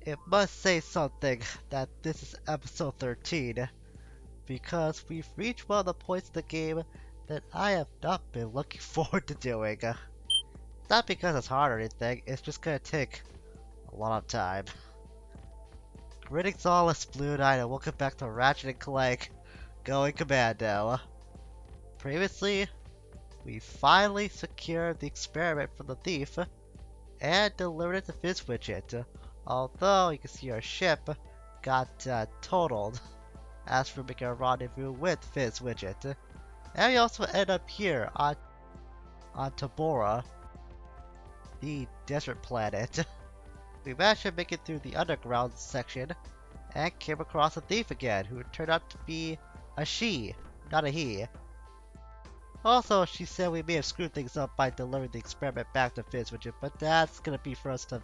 It must say something that this is episode 13, because we've reached one of the points in the game that I have not been looking forward to doing. Not because it's hard or anything, it's just gonna take a lot of time. Greetings all, it's Blue Knight and welcome back to Ratchet Clank going Commando. Previously, we finally secured the experiment from the thief and delivered it to Fizzwidget. Although you can see our ship got totaled as we're making a rendezvous with Fizzwidget. And we also end up here on Tabora, the desert planet. We managed to make it through the underground section and came across a thief again, who turned out to be a she, not a he. Also, she said we may have screwed things up by delivering the experiment back to Fizzwidget, but that's gonna be for us to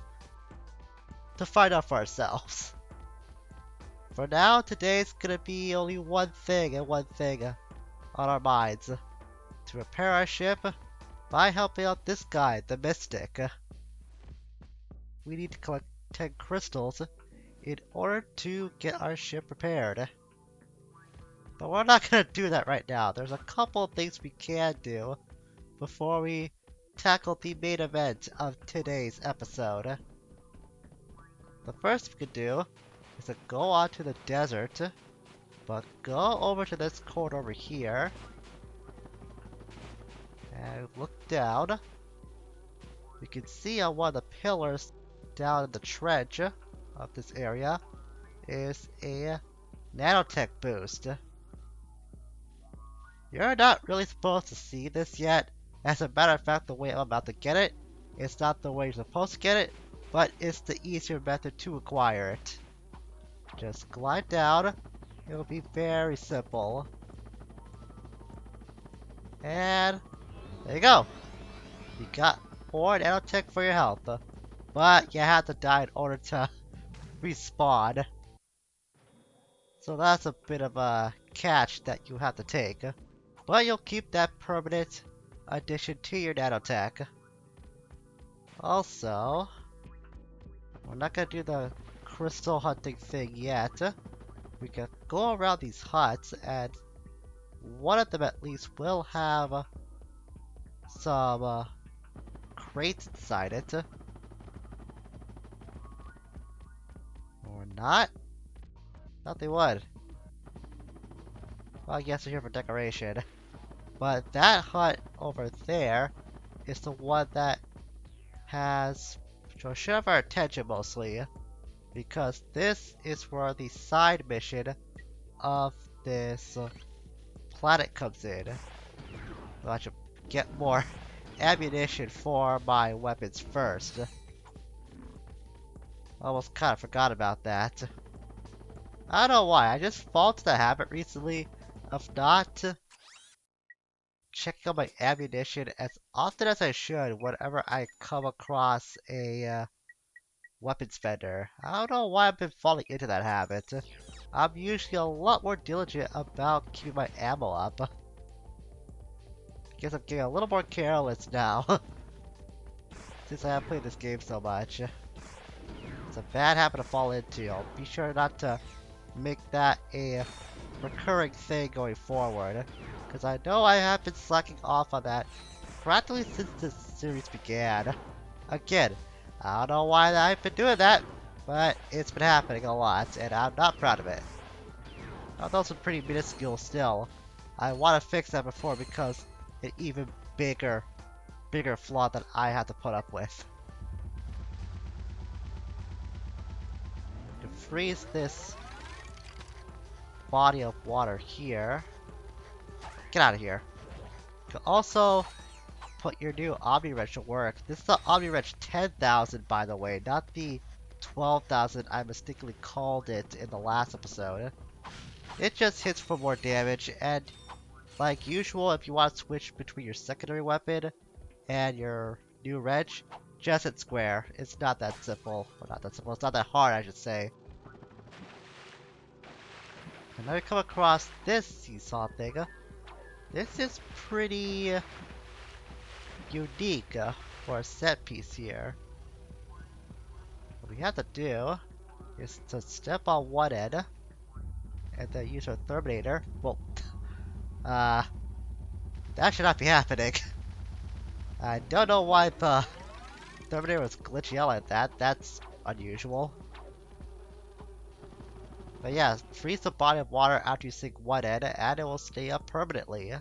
find out for ourselves. For now, today's gonna be only one thing and one thing on our minds. To repair our ship by helping out this guy, the Mystic. We need to collect 10 crystals in order to get our ship repaired. But we're not gonna do that right now. There's a couple of things we can do before we tackle the main event of today's episode. The first we could do is to go onto the desert, but go over to this corner over here and look down. We can see on one of the pillars down in the trench of this area is a nanotech boost. You're not really supposed to see this yet. As a matter of fact, the way I'm about to get it, it's not the way you're supposed to get it, but it's the easier method to acquire it. Just glide down. It'll be very simple. And there you go. You got more nanotech for your health. But you have to die in order to respawn. So that's a bit of a catch that you have to take. But you'll keep that permanent addition to your nanotech. Also, we're not gonna do the crystal hunting thing yet. We can go around these huts, and one of them at least will have some crates inside it. Or not? Thought they would. Well, I guess they're here for decoration. But that hut over there is the one that has should have our attention mostly, because this is where the side mission of this planet comes in. Well, I should get more ammunition for my weapons first. Almost kind of forgot about that. I don't know why, I just fall into the habit recently of not checking out my ammunition as often as I should whenever I come across a weapons vendor. I don't know why I've been falling into that habit. I'm usually a lot more diligent about keeping my ammo up. I guess I'm getting a little more careless now since I have played this game so much. It's a bad habit to fall into. I'll be sure not to make that a recurring thing going forward, because I know I have been slacking off on that practically since this series began. Again, I don't know why I've been doing that, but it's been happening a lot, and I'm not proud of it. Although it's pretty minuscule still, I want to fix that before because an even bigger flaw that I have to put up with. To freeze this body of water here. Get out of here. You can also put your new Omni Wrench to work. This is the Omni Wrench 10,000, by the way, not the 12,000 I mistakenly called it in the last episode. It just hits for more damage, and like usual, if you want to switch between your secondary weapon and your new wrench, just hit square. It's not that simple. Or not that simple, it's not that hard, I should say. And then we come across this seesaw thing. This is pretty unique for a set piece here. What we have to do is to step on one end and then use our Terminator. Well, uh, that should not be happening. I don't know why the Terminator was glitching out like that. That's unusual. But yeah, freeze the body of water after you sink one end, and it will stay up permanently.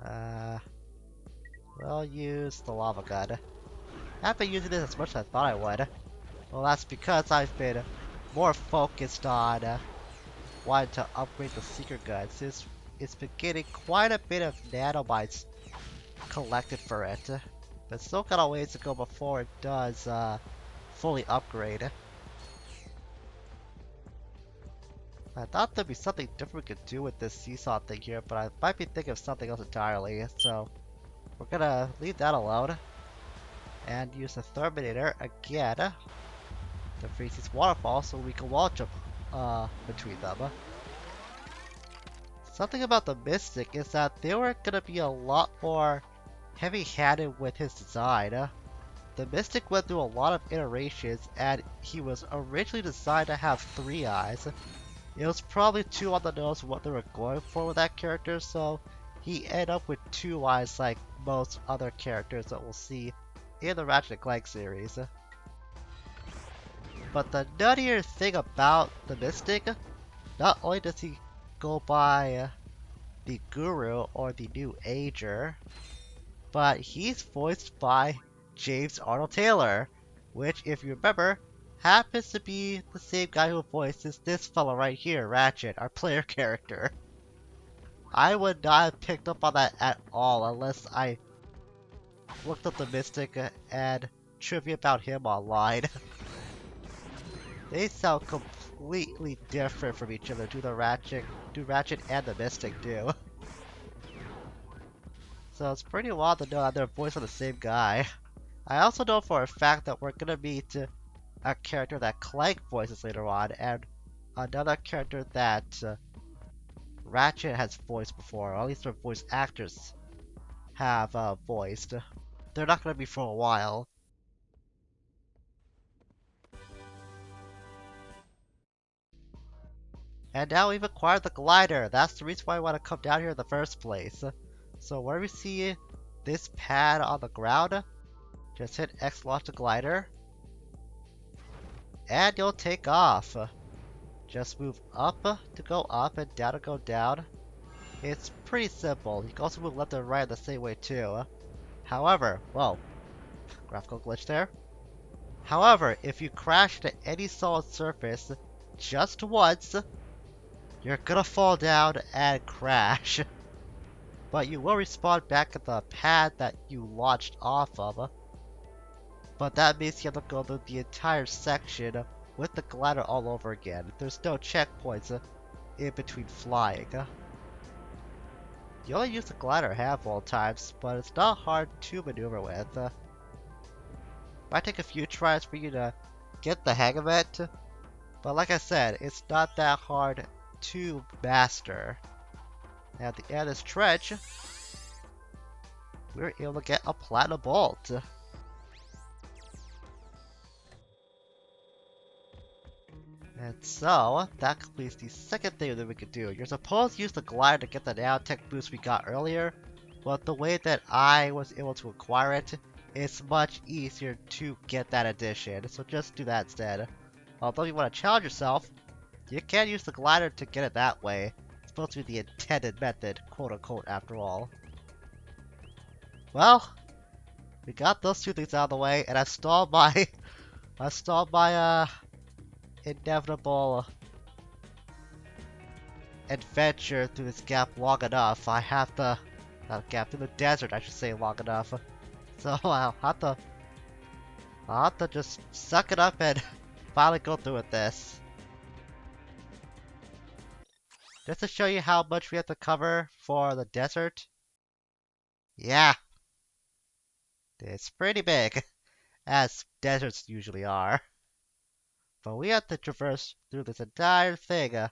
Uh, we'll use the lava gun. I haven't been using this as much as I thought I would. Well, that's because I've been more focused on wanting to upgrade the secret gun, since it's been getting quite a bit of nanobytes collected for it. But still got a ways to go before it does fully upgrade. I thought there'd be something different we could do with this seesaw thing here, but I might be thinking of something else entirely, so we're gonna leave that alone and use the Terminator again to freeze these waterfalls so we can wall jump between them. Something about the Mystic is that they were gonna be a lot more heavy-handed with his design. The Mystic went through a lot of iterations, and he was originally designed to have 3 eyes. It was probably too on the nose what they were going for with that character, so he ended up with 2 eyes like most other characters that we'll see in the Ratchet Clank series. But the nuttier thing about the Mystic, not only does he go by the Guru or the New Ager, but he's voiced by James Arnold Taylor, which, if you remember, happens to be the same guy who voices this fella right here, Ratchet, our player character. I would not have picked up on that at all unless I looked up the Mystic and trivia about him online. They sound completely different from each other, do Ratchet and the Mystic do. So it's pretty wild to know that they're voiced by the same guy. I also know for a fact that we're gonna meet a character that Clank voices later on, and another character that Ratchet has voiced before, or at least their voice actors have voiced. They're not gonna be for a while. And now we've acquired the glider. That's the reason why I want to come down here in the first place. So where we see this pad on the ground, just hit X launch the glider, and you'll take off. Just move up to go up and down to go down. It's pretty simple. You can also move left and right the same way too. However, whoa, graphical glitch there. However, if you crash to any solid surface just once, you're gonna fall down and crash. But you will respawn back at the pad that you launched off of. But that means you have to go through the entire section with the glider all over again. There's no checkpoints in between flying. You only use the glider a handful of times, but it's not hard to maneuver with. Might take a few tries for you to get the hang of it, but like I said, it's not that hard to master. At the end of this trench, we were able to get a platinum bolt. And so, that completes the second thing that we could do. You're supposed to use the glider to get the nanotech boost we got earlier, but the way that I was able to acquire it, it's much easier to get that addition, so just do that instead. Although you want to challenge yourself, you can use the glider to get it that way. It's supposed to be the intended method, quote unquote, after all. Well, we got those 2 things out of the way, and I've stalled my inevitable adventure through this gap long enough. I have to, not gap, through the desert I should say, long enough. So I'll have to just suck it up and finally go through with this. Just to show you how much we have to cover for the desert. Yeah, it's pretty big, as deserts usually are. But we have to traverse through this entire thing to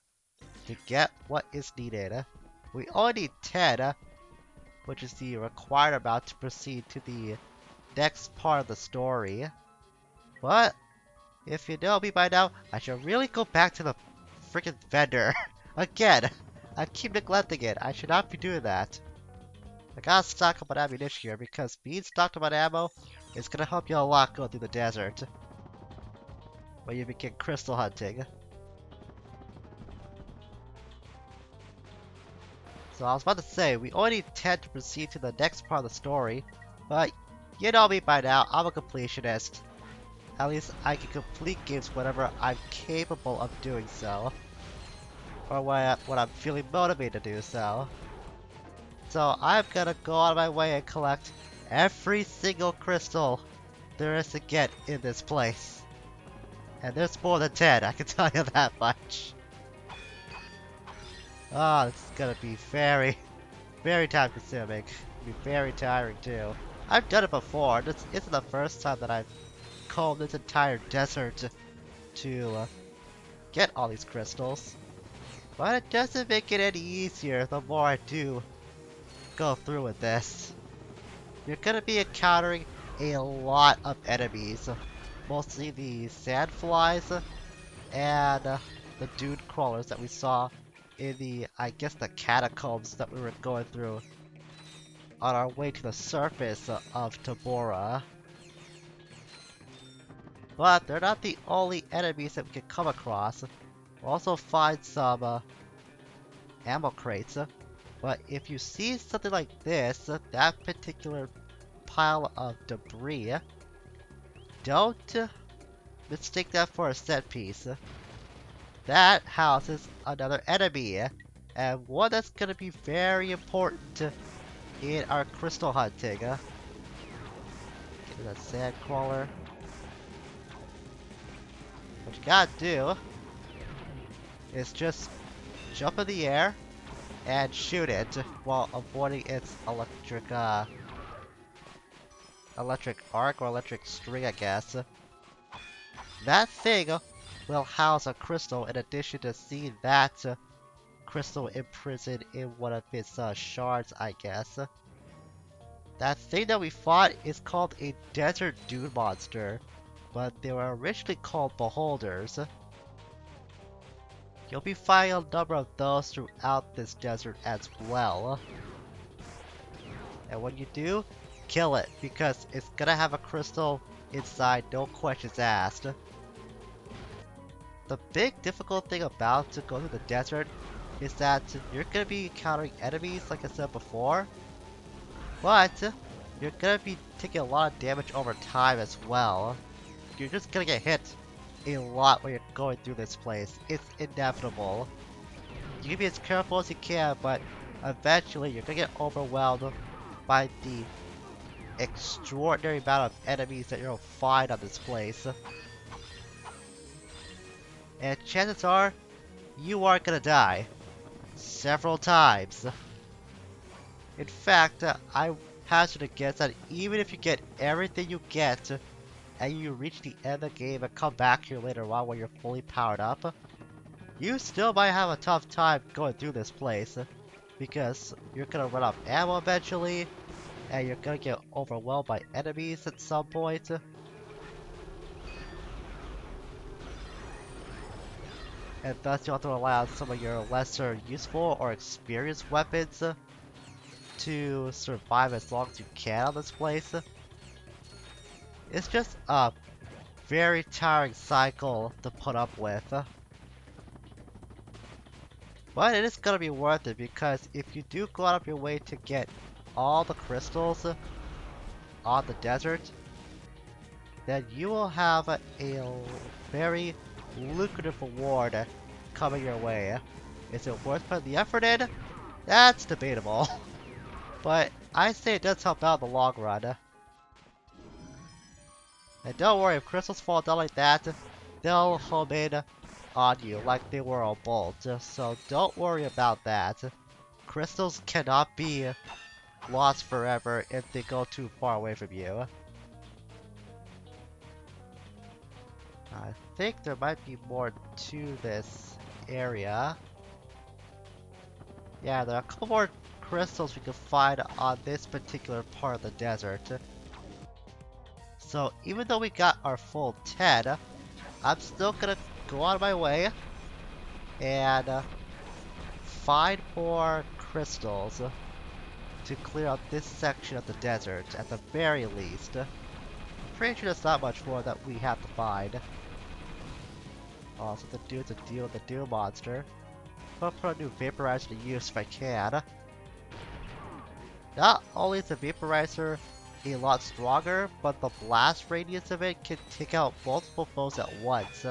get what is needed. We only need 10, which is the required amount to proceed to the next part of the story. But If you know me by now, I should really go back to the freaking vendor. Again! I keep neglecting it. I should not be doing that. I gotta stock up on ammunition here because being stocked up on ammo is gonna help you a lot going through the desert when you begin crystal hunting. So I was about to say, we only tend to proceed to the next part of the story, but you know me by now, I'm a completionist. At least I can complete games whenever I'm capable of doing so. Or when I'm feeling motivated to do so. So I'm gonna go out of my way and collect every single crystal there is to get in this place. And there's more than 10, I can tell you that much. Ah, this is gonna be very, very time consuming. Be very tiring too. I've done it before. This isn't the first time that I've combed this entire desert to get all these crystals. But it doesn't make it any easier the more I do go through with this. You're gonna be encountering a lot of enemies. Mostly the sandflies and the dune crawlers that we saw in the, I guess, the catacombs that we were going through on our way to the surface of Tabora. But they're not the only enemies that we can come across. We'll also find some ammo crates. But if you see something like this, that particular pile of debris, don't mistake that for a set piece. That houses another enemy, and one that's gonna be very important in our crystal hunting. Get that sand crawler. What you gotta do is just jump in the air and shoot it while avoiding its electric arc or electric string, I guess. That thing will house a crystal in addition to seeing that crystal imprisoned in one of its shards, I guess. That thing that we fought is called a desert dune monster, but they were originally called beholders. You'll be finding a number of those throughout this desert as well. And when you do, kill it, because it's gonna have a crystal inside, no questions asked. The big difficult thing about to go through the desert is that you're gonna be encountering enemies, like I said before, but you're gonna be taking a lot of damage over time as well. You're just gonna get hit a lot when you're going through this place. It's inevitable. You can be as careful as you can, but eventually you're gonna get overwhelmed by the extraordinary amount of enemies that you'll find on this place. And chances are, you are gonna die. Several times. In fact, I hazard a guess that even if you get everything you get, and you reach the end of the game and come back here later on when you're fully powered up, you still might have a tough time going through this place. Because you're gonna run out of ammo eventually, and you're gonna get overwhelmed by enemies at some point. And thus you have to rely on some of your lesser useful or experienced weapons to survive as long as you can on this place. It's just a very tiring cycle to put up with. But it is gonna be worth it because if you do go out of your way to get all the crystals on the desert, then you will have a very lucrative reward coming your way. Is it worth putting the effort in? That's debatable. But I say it does help out in the long run. And don't worry, if crystals fall down like that, they'll home in on you like they were a bolt. So don't worry about that. Crystals cannot be lost forever if they go too far away from you. I think there might be more to this area. Yeah, there are a couple more crystals we can find on this particular part of the desert. So even though we got our full 10, I'm still gonna go on my way and find more crystals to clear out this section of the desert at the very least. I'm pretty sure there's not much more that we have to find. Also, the dude's a deal with the Doom monster. I'll put a new vaporizer to use if I can. Not only is the vaporizer a lot stronger, but the blast radius of it can take out multiple foes at once.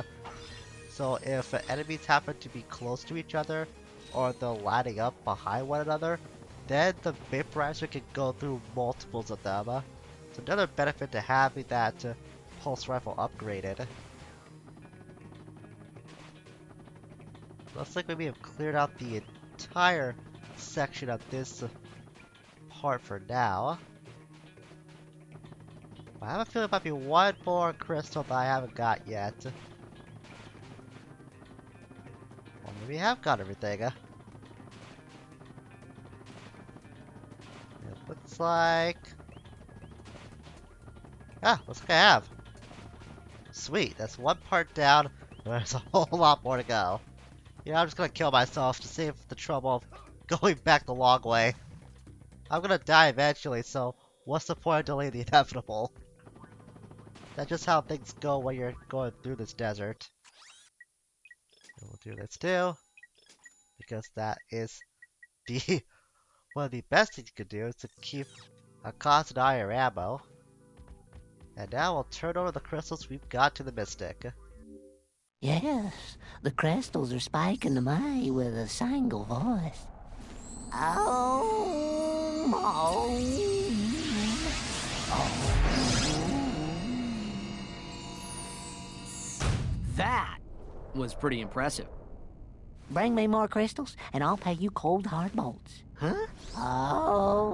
So if enemies happen to be close to each other, or they're lining up behind one another, then the vaporizer can go through multiples of them. It's another benefit to having that pulse rifle upgraded. Looks like we may have cleared out the entire section of this part for now. I have a feeling there might be one more crystal that I haven't got yet. Well, maybe I have got everything. It looks like... looks like I have. Sweet, that's one part down. There's a whole lot more to go. You know, I'm just gonna kill myself to save the trouble of going back the long way. I'm gonna die eventually, so what's the point of delaying the inevitable? That's just how things go when you're going through this desert. And we'll do this too, because that is the one of the best things you could do is to keep a constant eye on ammo. And now we'll turn over the crystals we've got to the Mystic. Yes, the crystals are speaking to me with a single voice. Oh, That was pretty impressive. Bring me more crystals, and I'll pay you cold hard bolts. Huh? Oh.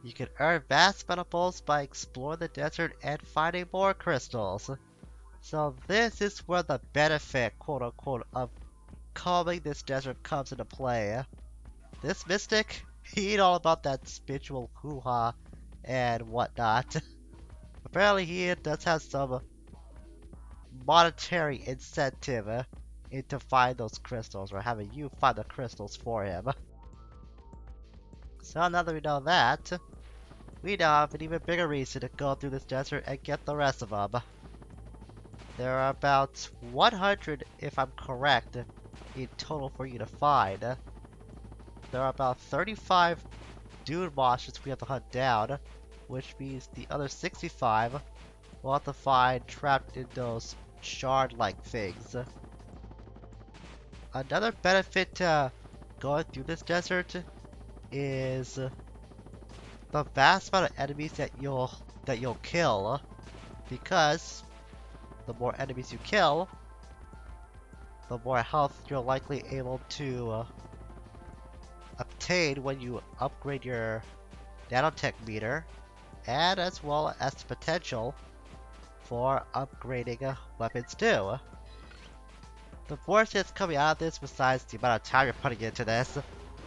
You can earn vast amount of bolts by exploring the desert and finding more crystals. So this is where the benefit, quote unquote, of combing this desert comes into play. This mystic, he ain't all about that spiritual hoo-ha and whatnot. Apparently he does have some monetary incentive to find those crystals, or having you find the crystals for him. So now that we know that, we now have an even bigger reason to go through this desert and get the rest of them. There are about 100, if I'm correct, in total for you to find. There are about 35 dune monsters we have to hunt down, which means the other 65 we'll have to find trapped in those shard-like things. Another benefit to going through this desert is the vast amount of enemies that you'll kill, because the more enemies you kill, the more health you're likely able to obtain when you upgrade your nanotech meter, and as well as the potential for upgrading weapons too. The worst that's coming out of this, besides the amount of time you're putting into this,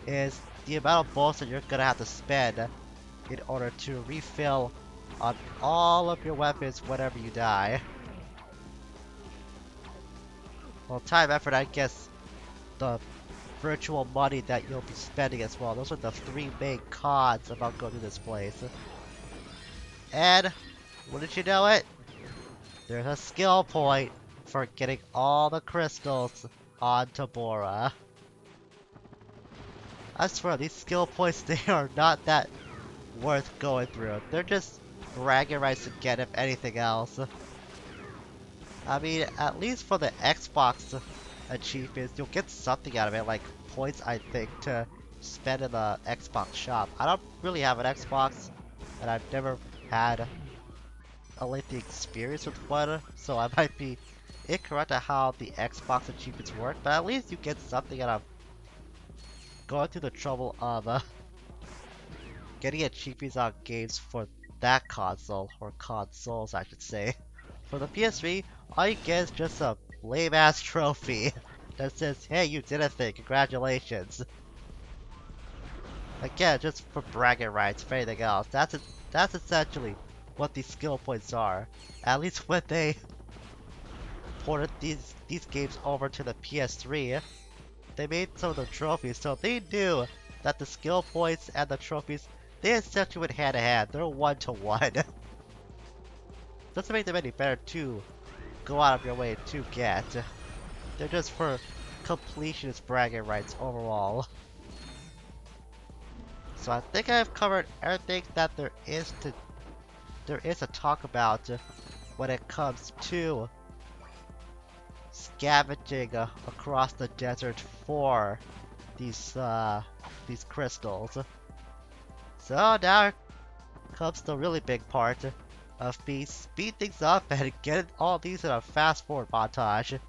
is the amount of bolts that you're gonna have to spend in order to refill on all of your weapons whenever you die. Well, time, effort, I guess the virtual money that you'll be spending as well. Those are the three main cons about going to this place. And, wouldn't you know it? There's a skill point for getting all the crystals on Tabora. I swear, these skill points, they are not that worth going through. They're just bragging rights to get, if anything else. I mean, at least for the Xbox achievements, you'll get something out of it, like points, I think, to spend in the Xbox shop. I don't really have an Xbox, and I've never had a lengthy experience with one, so I might be incorrect on how the Xbox achievements work, but at least you get something out of going through the trouble of getting achievements on games for that console, or consoles I should say. For the PS3, all you get is just a lame-ass trophy that says, hey, you did a thing, congratulations. Again, just for bragging rights, if anything else. That's That's essentially what these skill points are. At least when they ported these games over to the PS3, they made some of the trophies, so they knew that the skill points and the trophies, they essentially went hand in hand. They're one to one. Doesn't make them any better to go out of your way to get. They're just for completionist bragging rights overall. So I think I've covered everything that there is to talk about when it comes to scavenging across the desert for these crystals. So now comes the really big part of me speed things up and get all these in a fast forward montage.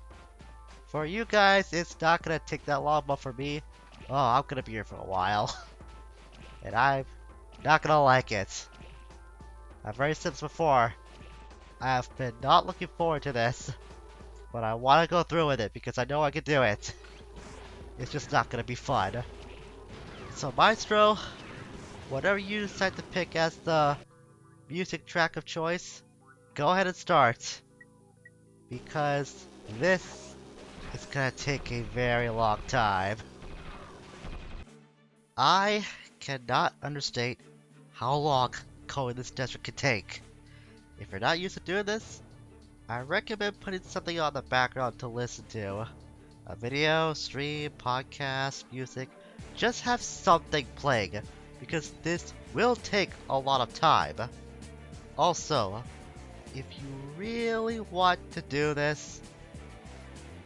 For you guys, it's not gonna take that long, but for me, oh, I'm gonna be here for a while. And I'm not gonna like it. I've already said this before, I have been not looking forward to this, but I want to go through with it because I know I can do it. It's just not gonna be fun. So Maestro, whatever you decide to pick as the music track of choice, go ahead and start. Because this is gonna take a very long time. I cannot understate how long combing this desert can take. If you're not used to doing this, I recommend putting something on the background to listen to. A video, stream, podcast, music. Just have something playing, because this will take a lot of time. Also, if you really want to do this,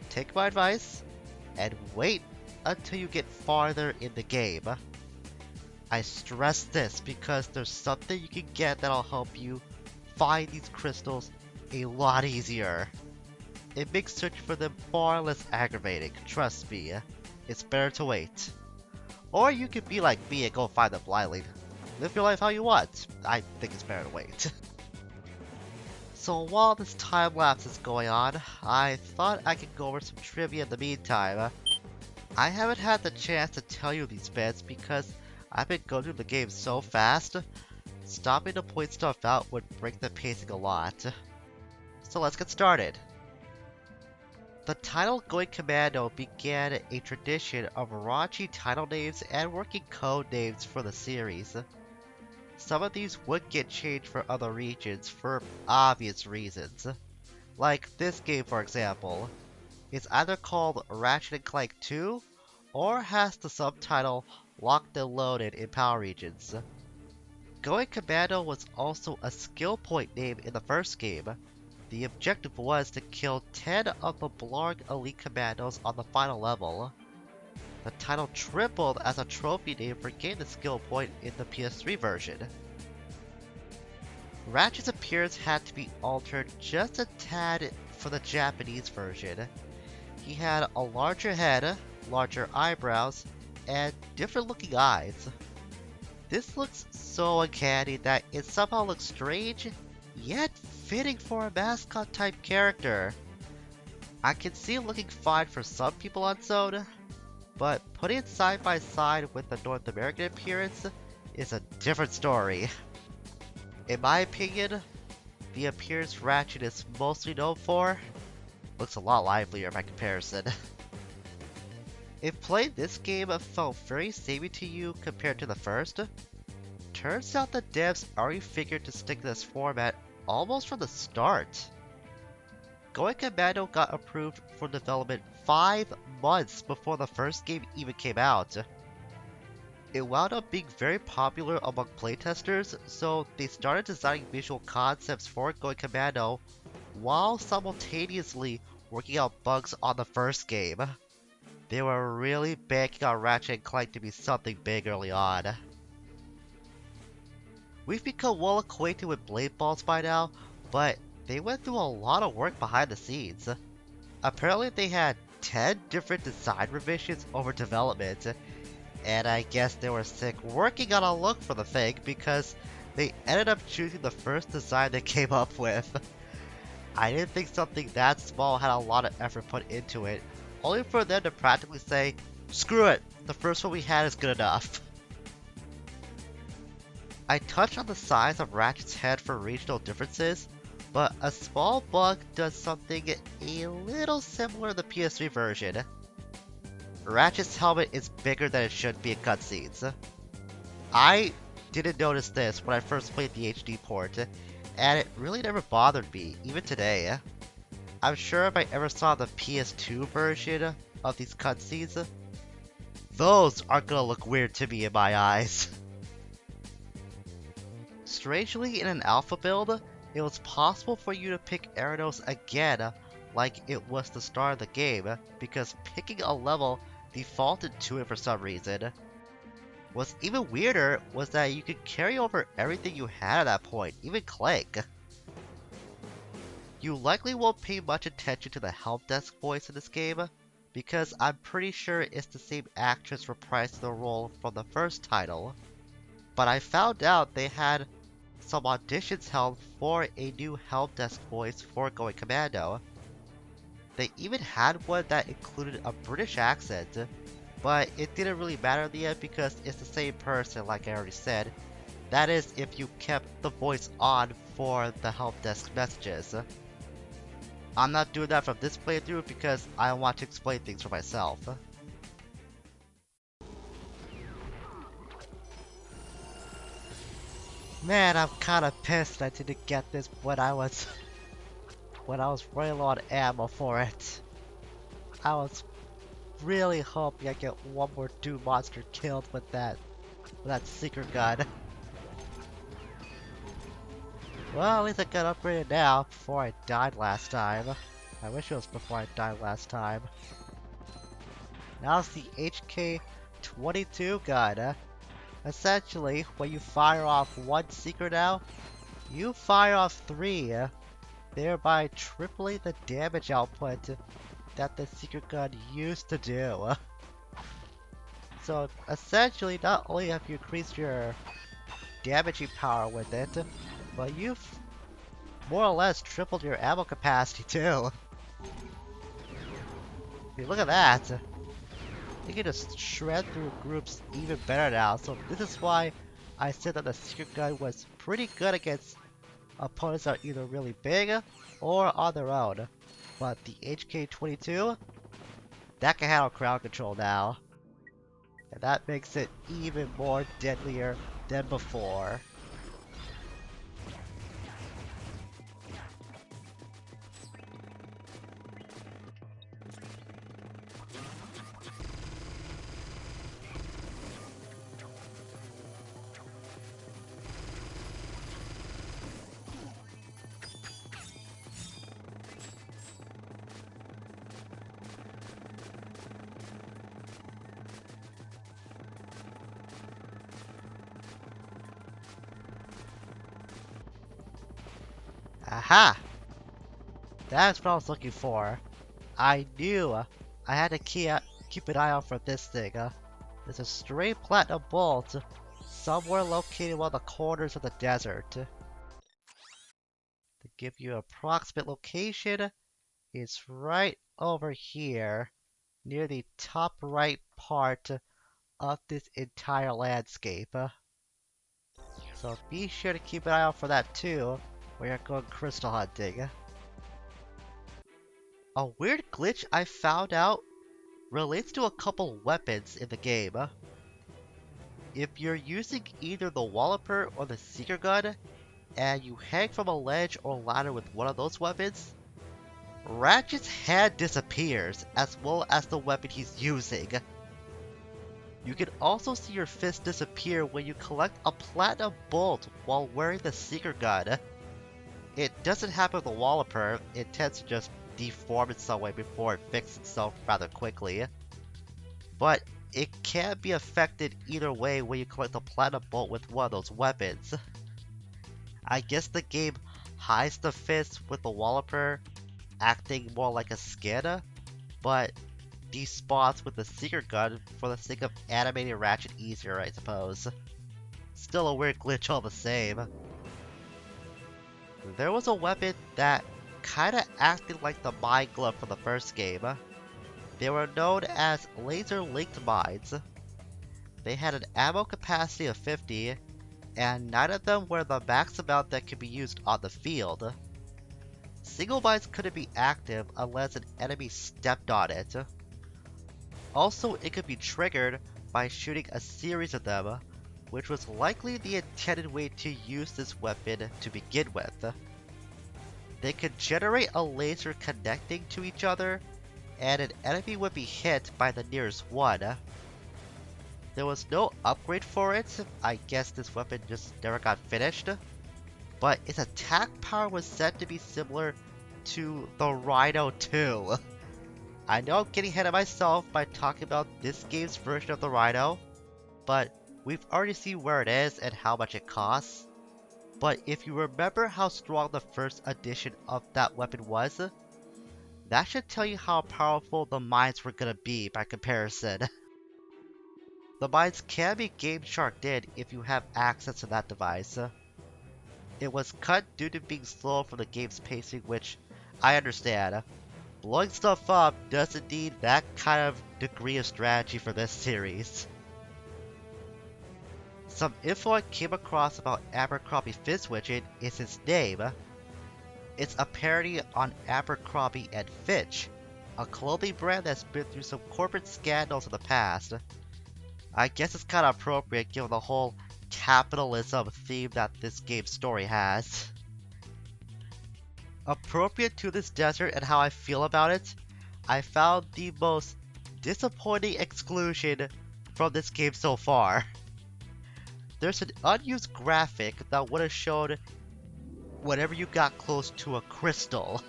take my advice and wait until you get farther in the game. I stress this because there's something you can get that'll help you find these crystals a lot easier. It makes searching for them far less aggravating, trust me. It's better to wait. Or you could be like me and go find them blindly. Live your life how you want. I think it's better to wait. So while this time lapse is going on, I thought I could go over some trivia in the meantime. I haven't had the chance to tell you these bits because I've been going through the game so fast, stopping to point stuff out would break the pacing a lot. So let's get started. The title Going Commando began a tradition of raunchy title names and working code names for the series. Some of these would get changed for other regions for obvious reasons. Like this game, for example. It's either called Ratchet Clank 2 or has the subtitle Locked and Loaded in PAL regions. Going Commando was also a skill point name in the first game. The objective was to kill 10 of the Blarg Elite Commandos on the final level. The title tripled as a trophy name for getting the skill point in the PS3 version. Ratchet's appearance had to be altered just a tad for the Japanese version. He had a larger head, larger eyebrows, and different looking eyes. This looks so uncanny that it somehow looks strange, yet fitting for a mascot type character. I can see it looking fine for some people on Zone, but putting it side by side with the North American appearance is a different story. In my opinion, the appearance Ratchet is mostly known for looks a lot livelier by comparison. If playing this game felt very samey to you compared to the first, turns out the devs already figured to stick to this format almost from the start. Going Commando got approved for development 5 months before the first game even came out. It wound up being very popular among playtesters, so they started designing visual concepts for Going Commando while simultaneously working out bugs on the first game. They were really banking on Ratchet & Clank to be something big early on. We've become well acquainted with Blade Balls by now, but they went through a lot of work behind the scenes. Apparently they had 10 different design revisions over development, and I guess they were sick working on a look for the thing because they ended up choosing the first design they came up with. I didn't think something that small had a lot of effort put into it, only for them to practically say, screw it, the first one we had is good enough. I touched on the size of Ratchet's head for regional differences, but a small bug does something a little similar to the PS3 version. Ratchet's helmet is bigger than it should be in cutscenes. I didn't notice this when I first played the HD port, and it really never bothered me, even today. I'm sure if I ever saw the PS2 version of these cutscenes, those are gonna look weird to me in my eyes. Strangely, in an alpha build, it was possible for you to pick Eranos again like it was the start of the game, because picking a level defaulted to it for some reason. What's even weirder was that you could carry over everything you had at that point, even Clank. You likely won't pay much attention to the help desk voice in this game, because I'm pretty sure it's the same actress reprising the role from the first title. But I found out they had some auditions held for a new help desk voice for going Commando. They even had one that included a British accent, but it didn't really matter in the end because it's the same person like I already said. That is if you kept the voice on for the help desk messages. I'm not doing that from this playthrough because I want to explain things for myself. Man, I'm kinda pissed I didn't get this when I was running low on ammo for it. I was really hoping I get one more Doom monster killed with that secret gun. Well, at least I got upgraded now before I died last time. I wish it was before I died last time. Now it's the HK-22 gun. Essentially, when you fire off one secret now, you fire off 3, thereby tripling the damage output that the secret gun used to do. So essentially, not only have you increased your damaging power with it, but you've more or less tripled your ammo capacity too. I mean, look at that! You can just shred through groups even better now, so this is why I said that the secret gun was pretty good against opponents that are either really big or on their own. But the HK-22, that can handle crowd control now. And that makes it even more deadlier than before. Aha! That's what I was looking for. I knew I had to keep an eye out for this thing. There's a stray platinum bolt somewhere located in one of the corners of the desert. To give you an approximate location, it's right over here, near the top right part of this entire landscape. So be sure to keep an eye out for that too, when you're going crystal hunting. A weird glitch I found out relates to a couple weapons in the game. If you're using either the Walloper or the Seeker gun, and you hang from a ledge or ladder with one of those weapons, Ratchet's hand disappears, as well as the weapon he's using. You can also see your fist disappear when you collect a platinum bolt while wearing the Seeker gun. It doesn't happen with the Walloper, it tends to just deform in some way before it fixes itself rather quickly. But it can be affected either way when you collect a platinum bolt with one of those weapons. I guess the game hides the fist with the Walloper acting more like a skin, but despawns with the secret gun for the sake of animating Ratchet easier, I suppose. Still a weird glitch all the same. There was a weapon that kinda acted like the mine glove from the first game. They were known as laser linked mines. They had an ammo capacity of 50, and none of them were the max amount that could be used on the field. Single mines couldn't be active unless an enemy stepped on it. Also, it could be triggered by shooting a series of them, which was likely the intended way to use this weapon to begin with. They could generate a laser connecting to each other, and an enemy would be hit by the nearest one. There was no upgrade for it, I guess this weapon just never got finished, but its attack power was said to be similar to the Rhino too. I know I'm getting ahead of myself by talking about this game's version of the Rhino, but we've already seen where it is and how much it costs. But if you remember how strong the first edition of that weapon was, that should tell you how powerful the mines were gonna be by comparison. The mines can be game sharded in if you have access to that device. It was cut due to being slow from the game's pacing, which I understand. Blowing stuff up doesn't need that kind of degree of strategy for this series. Some info I came across about Abercrombie Fitzwidget is his name. It's a parody on Abercrombie and Fitch, a clothing brand that's been through some corporate scandals in the past. I guess it's kinda appropriate given the whole capitalism theme that this game's story has. Appropriate to this desert and how I feel about it, I found the most disappointing exclusion from this game so far. There's an unused graphic that would have shown whenever you got close to a crystal.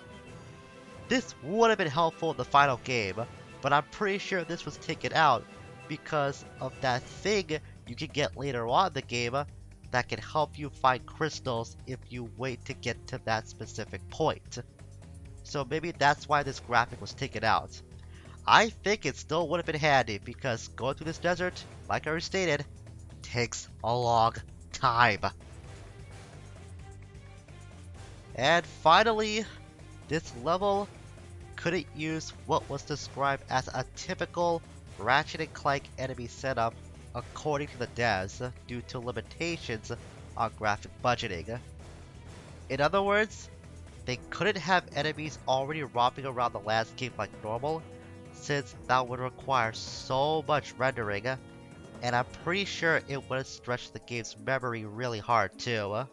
This would have been helpful in the final game, but I'm pretty sure this was taken out because of that thing you can get later on in the game that can help you find crystals if you wait to get to that specific point. So maybe that's why this graphic was taken out. I think it still would have been handy because going through this desert, like I already stated, takes a long time. And finally, this level couldn't use what was described as a typical Ratchet & Clank enemy setup according to the devs due to limitations on graphic budgeting. In other words, they couldn't have enemies already romping around the landscape like normal, since that would require so much rendering, and I'm pretty sure it would have stretched the game's memory really hard too.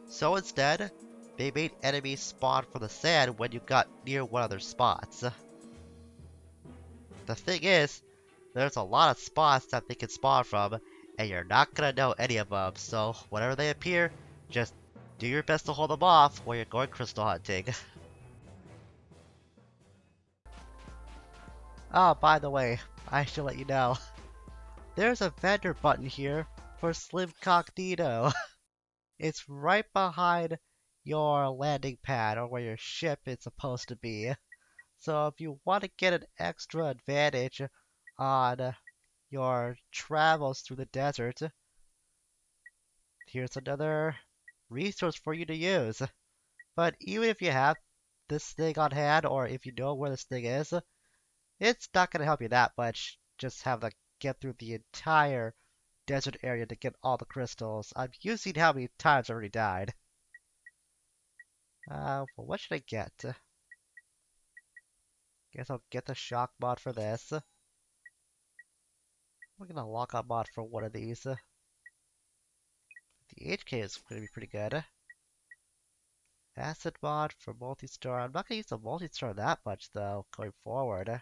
So instead, they made enemies spawn from the sand when you got near one of their spots. The thing is, there's a lot of spots that they can spawn from, and you're not gonna know any of them, so whenever they appear, just do your best to hold them off while you're going crystal hunting. Oh, by the way, I should let you know, there's a vendor button here for Slim Cognito. It's right behind your landing pad or where your ship is supposed to be. So if you want to get an extra advantage on your travels through the desert, here's another resource for you to use. But even if you have this thing on hand, or if you know where this thing is, it's not going to help you that much. Just have to get through the entire desert area to get all the crystals. I'm using how many times I already died. Well, what should I get? Guess I'll get the shock mod for this. We're gonna lock up mod for one of these. The HK is gonna be pretty good. Acid mod for multi-star. I'm not gonna use the multi-star that much though, going forward.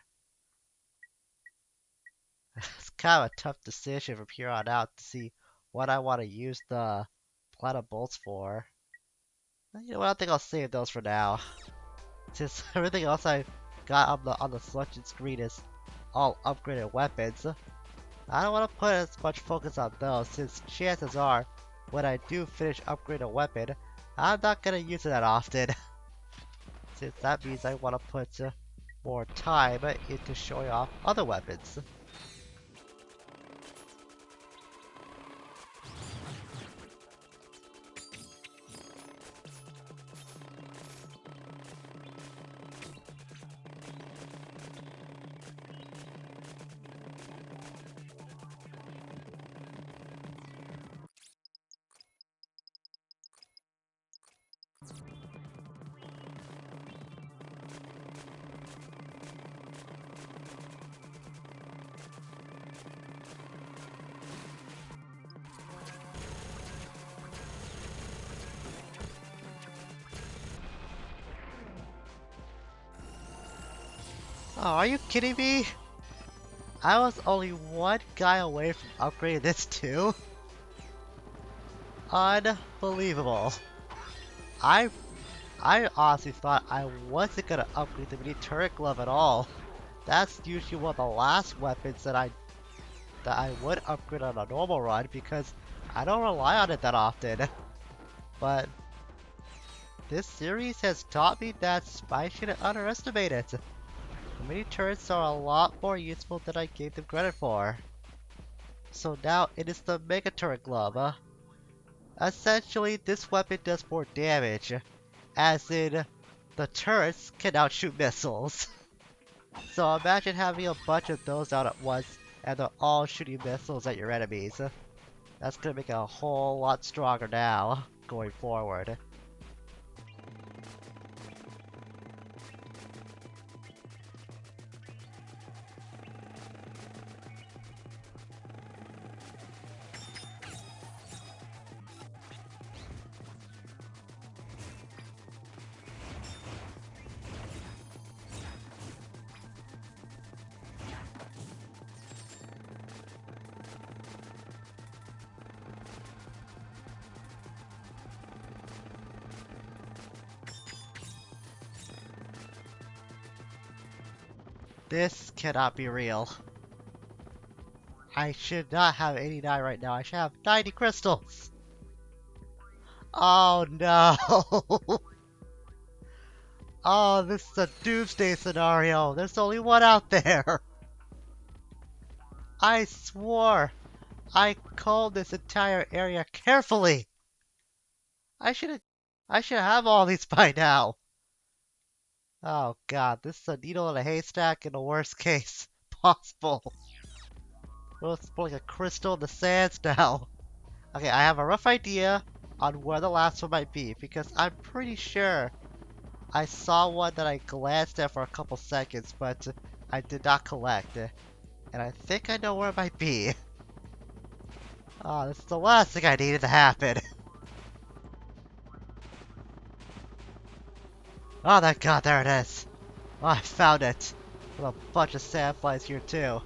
It's kind of a tough decision from here on out to see what I want to use the platinum bolts for. You know what, I think I'll save those for now. Since everything else I got on the selection screen is all upgraded weapons, I don't want to put as much focus on those, since chances are, when I do finish upgrading a weapon, I'm not gonna use it that often. Since that means I want to put more time into showing off other weapons. Oh, are you kidding me? I was only one guy away from upgrading this too? Unbelievable. I I honestly thought I wasn't gonna upgrade the mini turret glove at all. That's usually one of the last weapons that I would upgrade on a normal run because I don't rely on it that often. But this series has taught me that I shouldn't underestimate it. The mini turrets are a lot more useful than I gave them credit for. So now it is the Mega Turret Glove. Essentially, this weapon does more damage, as in, the turrets can now shoot missiles. So imagine having a bunch of those out at once, and they're all shooting missiles at your enemies. That's gonna make it a whole lot stronger now, going forward. This cannot be real. I should not have 89 right now, I should have 90 crystals! Oh no! Oh, this is a doomsday scenario! There's only one out there! I swore I combed this entire area carefully! I should I should have all these by now! Oh god, this is a needle in a haystack in the worst case possible. Well, it's more like a crystal in the sands now. Okay, I have a rough idea on where the last one might be, because I'm pretty sure I saw one that I glanced at for a couple seconds, but I did not collect. And I think I know where it might be. Oh, this is the last thing I needed to happen. Oh, thank god, there it is. Oh, I found it. With a bunch of sandflies here, too.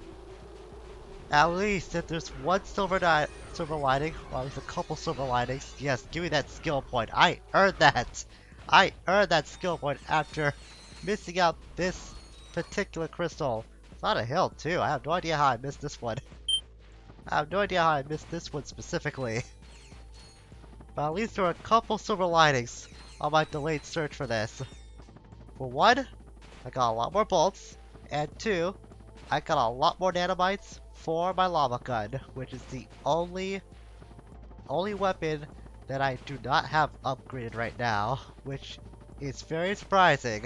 At least, if there's one silver lining, or at least a couple silver linings, yes, give me that skill point. I earned that! I earned that skill point after missing out this particular crystal. It's on a hill, too. I have no idea how I missed this one. I have no idea how I missed this one specifically. But at least there are a couple silver linings on my delayed search for this. For one, I got a lot more bolts, and two, I got a lot more nanobites for my lava gun, which is the only weapon that I do not have upgraded right now, which is very surprising.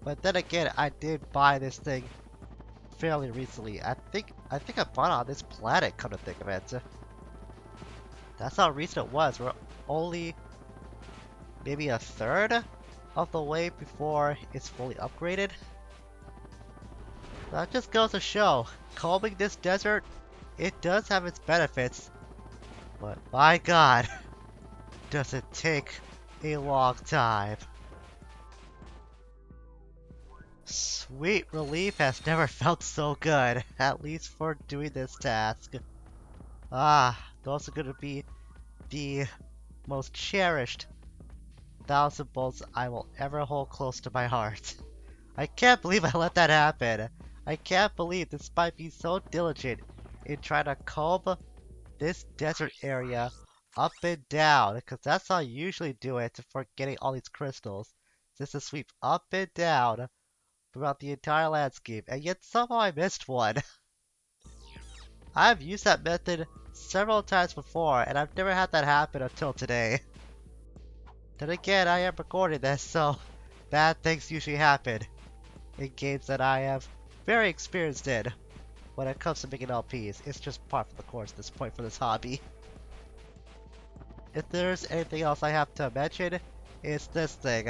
But then again, I did buy this thing fairly recently. I think I bought it on this planet, come to think of it. That's how recent it was. We're only maybe a third of the way before it's fully upgraded. That just goes to show, combing this desert, it does have its benefits, but my god, does it take a long time. Sweet relief has never felt so good, at least for doing this task. Ah, those are gonna be the most cherished 1,000 bolts I will ever hold close to my heart. I can't believe I let that happen. I can't believe, despite being so diligent in trying to comb this desert area up and down, because that's how I usually do it for getting all these crystals, just to sweep up and down throughout the entire landscape, and yet somehow I missed one. I've used that method several times before, and I've never had that happen until today. Then again, I am recording this, so bad things usually happen in games that I have very experienced in when it comes to making LPs. It's just part of the course at this point for this hobby. If there's anything else I have to mention, it's this thing.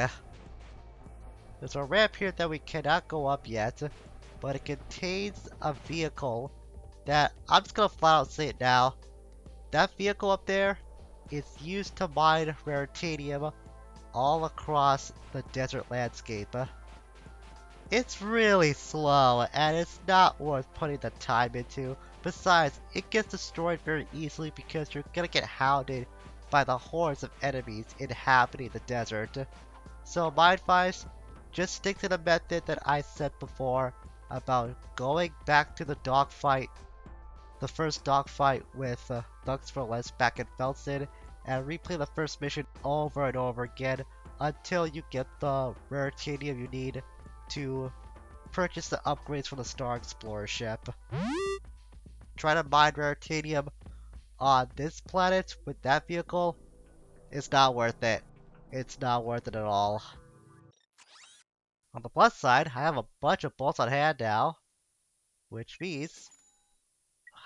There's a ramp here that we cannot go up yet, but it contains a vehicle that, I'm just gonna flat out say it now, that vehicle up there is used to mine raritanium all across the desert landscape. It's really slow, and it's not worth putting the time into. Besides, it gets destroyed very easily because you're gonna get hounded by the hordes of enemies inhabiting the desert. So my advice, just stick to the method that I said before about going back to the dogfight, the first dogfight with Thugs for Less back in Felsen, and replay the first mission over and over again until you get the rare titanium you need to purchase the upgrades from the Star Explorer ship. Try to mine rare titanium on this planet with that vehicle. It's not worth it. It's not worth it at all. On the plus side, I have a bunch of bolts on hand now, which means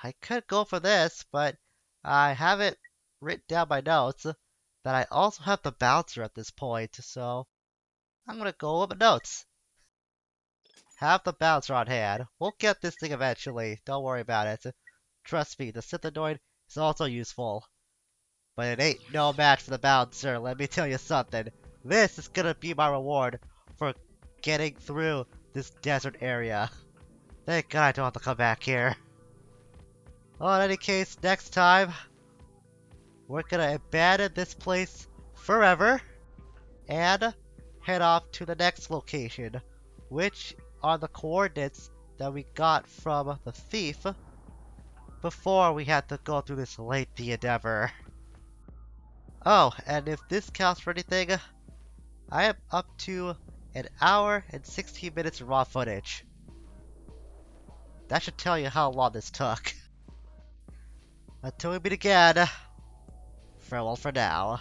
I could go for this, but I haven't written down my notes that I also have the bouncer at this point, so I'm gonna go with my notes. Have the bouncer on hand. We'll get this thing eventually. Don't worry about it. Trust me, the Sithanoid is also useful. But it ain't no match for the bouncer, let me tell you something. This is gonna be my reward for getting through this desert area. Thank God I don't have to come back here. Well, in any case, next time, we're gonna abandon this place forever and head off to the next location, which are the coordinates that we got from the thief before we had to go through this lengthy endeavor. Oh, and if this counts for anything, I am up to an hour and 16 minutes of raw footage. That should tell you how long this took. Until we meet again, farewell for now.